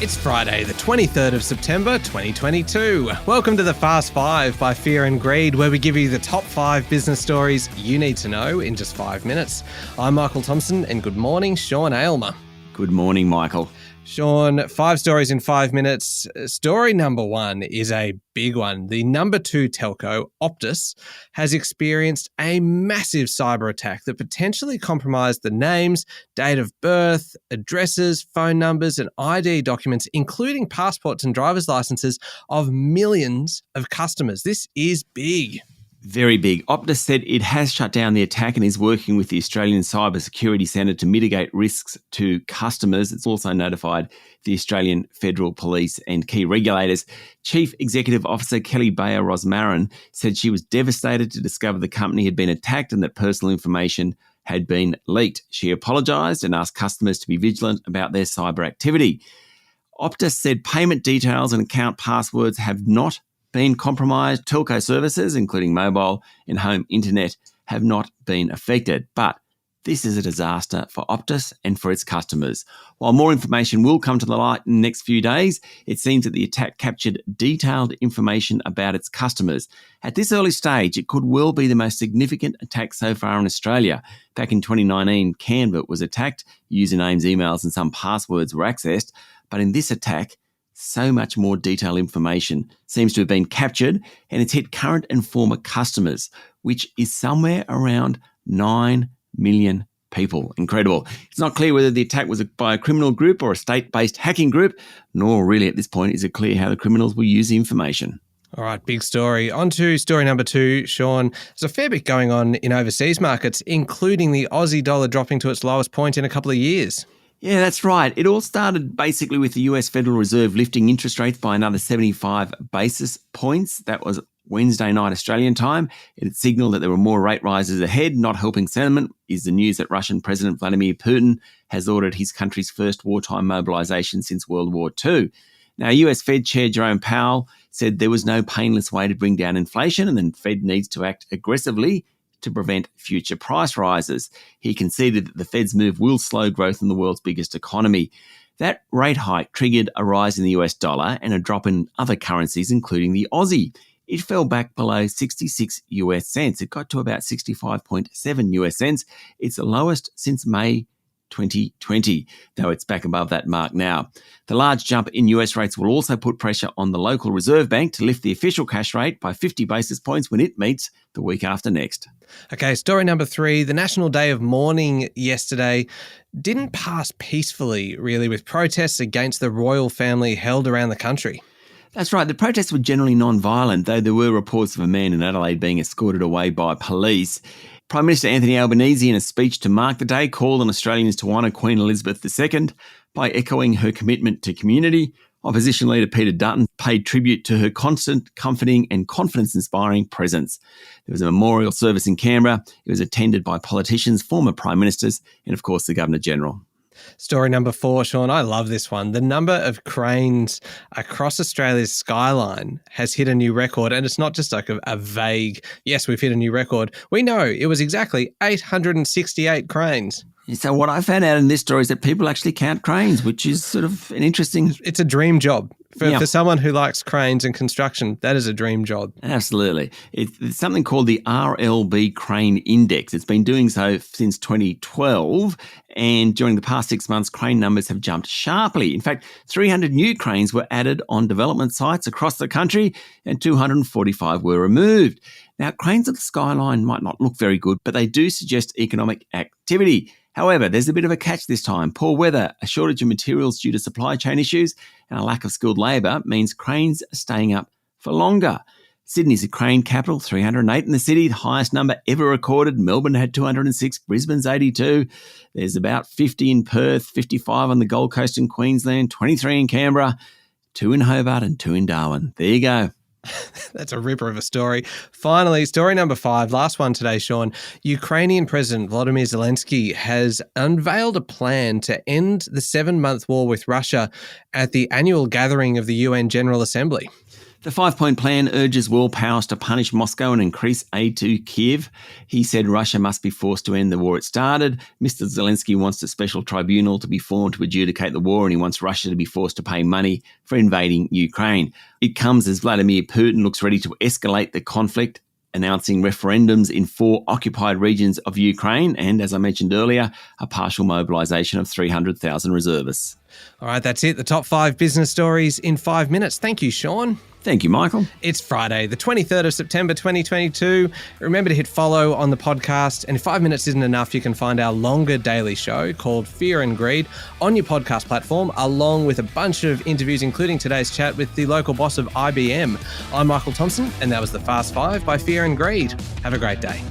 It's Friday, the 23rd of September, 2022. Welcome to the Fast Five by Fear and Greed, where we give you the top 5 business stories you need to know in just 5 minutes. I'm Michael Thompson, and good morning, Sean Aylmer. Good morning, Michael. Sean, 5 stories in 5 minutes. Story number 1 is a big one. The number 2 telco, Optus, has experienced a massive cyber attack that potentially compromised the names, date of birth, addresses, phone numbers, and ID documents, including passports and driver's licenses of millions of customers. This is big. Very big. Optus said it has shut down the attack and is working with the Australian Cyber Security Centre to mitigate risks to customers. It's also notified the Australian Federal Police and key regulators. Chief Executive Officer Kelly Bayer Rosmarin said she was devastated to discover the company had been attacked and that personal information had been leaked. She apologised and asked customers to be vigilant about their cyber activity. Optus said payment details and account passwords have not been compromised. Telco services, including mobile and home internet, have not been affected. But this is a disaster for Optus and for its customers. While more information will come to the light in the next few days, it seems that the attack captured detailed information about its customers. At this early stage, it could well be the most significant attack so far in Australia. Back in 2019, Canva was attacked. Usernames, emails, and some passwords were accessed. But in this attack, so much more detailed information seems to have been captured, and it's hit current and former customers, which is somewhere around 9 million people. Incredible. It's not clear whether the attack was by a criminal group or a state-based hacking group, nor really at this point is it clear how the criminals will use the information. All right, big story. On to story number 2, Sean. There's a fair bit going on in overseas markets, including the Aussie dollar dropping to its lowest point in a couple of years. Yeah, that's right. It all started basically with the US Federal Reserve lifting interest rates by another 75 basis points. That was Wednesday night Australian time. It signalled that there were more rate rises ahead. Not helping sentiment is the news that Russian President Vladimir Putin has ordered his country's first wartime mobilisation since World War II. Now, US Fed Chair Jerome Powell said there was no painless way to bring down inflation and the Fed needs to act aggressively to prevent future price rises. He conceded that the Fed's move will slow growth in the world's biggest economy. That rate hike triggered a rise in the US dollar and a drop in other currencies, including the Aussie. It fell back below 66 US cents. It got to about 65.7 US cents. It's the lowest since May 2020, though it's back above that mark now. The large jump in US rates will also put pressure on the local Reserve Bank to lift the official cash rate by 50 basis points when it meets the week after next. Okay, story number 3. The National Day of Mourning yesterday didn't pass peacefully, really, with protests against the royal family held around the country. That's right. The protests were generally non-violent, though there were reports of a man in Adelaide being escorted away by police. Prime Minister Anthony Albanese, in a speech to mark the day, called on Australians to honour Queen Elizabeth II by echoing her commitment to community. Opposition leader Peter Dutton paid tribute to her constant, comforting and confidence-inspiring presence. There was a memorial service in Canberra. It was attended by politicians, former Prime Ministers and, of course, the Governor-General. Story number 4, Sean. I love this one. The number of cranes across Australia's skyline has hit a new record, and it's not just like a vague, yes, we've hit a new record. We know it was exactly 868 cranes. So what I found out in this story is that people actually count cranes, which is sort of an interesting... It's a dream job. For someone who likes cranes and construction, that is a dream job. Absolutely. It's something called the RLB Crane Index. It's been doing so since 2012, and during the past 6 months, crane numbers have jumped sharply. In fact, 300 new cranes were added on development sites across the country, and 245 were removed. Now, cranes at the skyline might not look very good, but they do suggest economic activity. However, there's a bit of a catch this time. Poor weather, a shortage of materials due to supply chain issues, and a lack of skilled labour means cranes are staying up for longer. Sydney's the crane capital, 308 in the city, the highest number ever recorded. Melbourne had 206, Brisbane's 82. There's about 50 in Perth, 55 on the Gold Coast in Queensland, 23 in Canberra, 2 in Hobart and 2 in Darwin. There you go. That's a ripper of a story. Finally, story number 5, last one today, Sean. Ukrainian President Volodymyr Zelensky has unveiled a plan to end the 7-month war with Russia at the annual gathering of the UN General Assembly. The 5-point plan urges world powers to punish Moscow and increase aid to Kiev. He said Russia must be forced to end the war it started. Mr. Zelensky wants a special tribunal to be formed to adjudicate the war, and he wants Russia to be forced to pay money for invading Ukraine. It comes as Vladimir Putin looks ready to escalate the conflict, announcing referendums in 4 occupied regions of Ukraine and, as I mentioned earlier, a partial mobilisation of 300,000 reservists. All right, that's it. The top 5 business stories in 5 minutes. Thank you, Sean. Thank you, Michael. It's Friday, the 23rd of September, 2022. Remember to hit follow on the podcast. And if 5 minutes isn't enough, you can find our longer daily show called Fear and Greed on your podcast platform, along with a bunch of interviews, including today's chat with the local boss of IBM. I'm Michael Thompson, and that was the Fast 5 by Fear and Greed. Have a great day.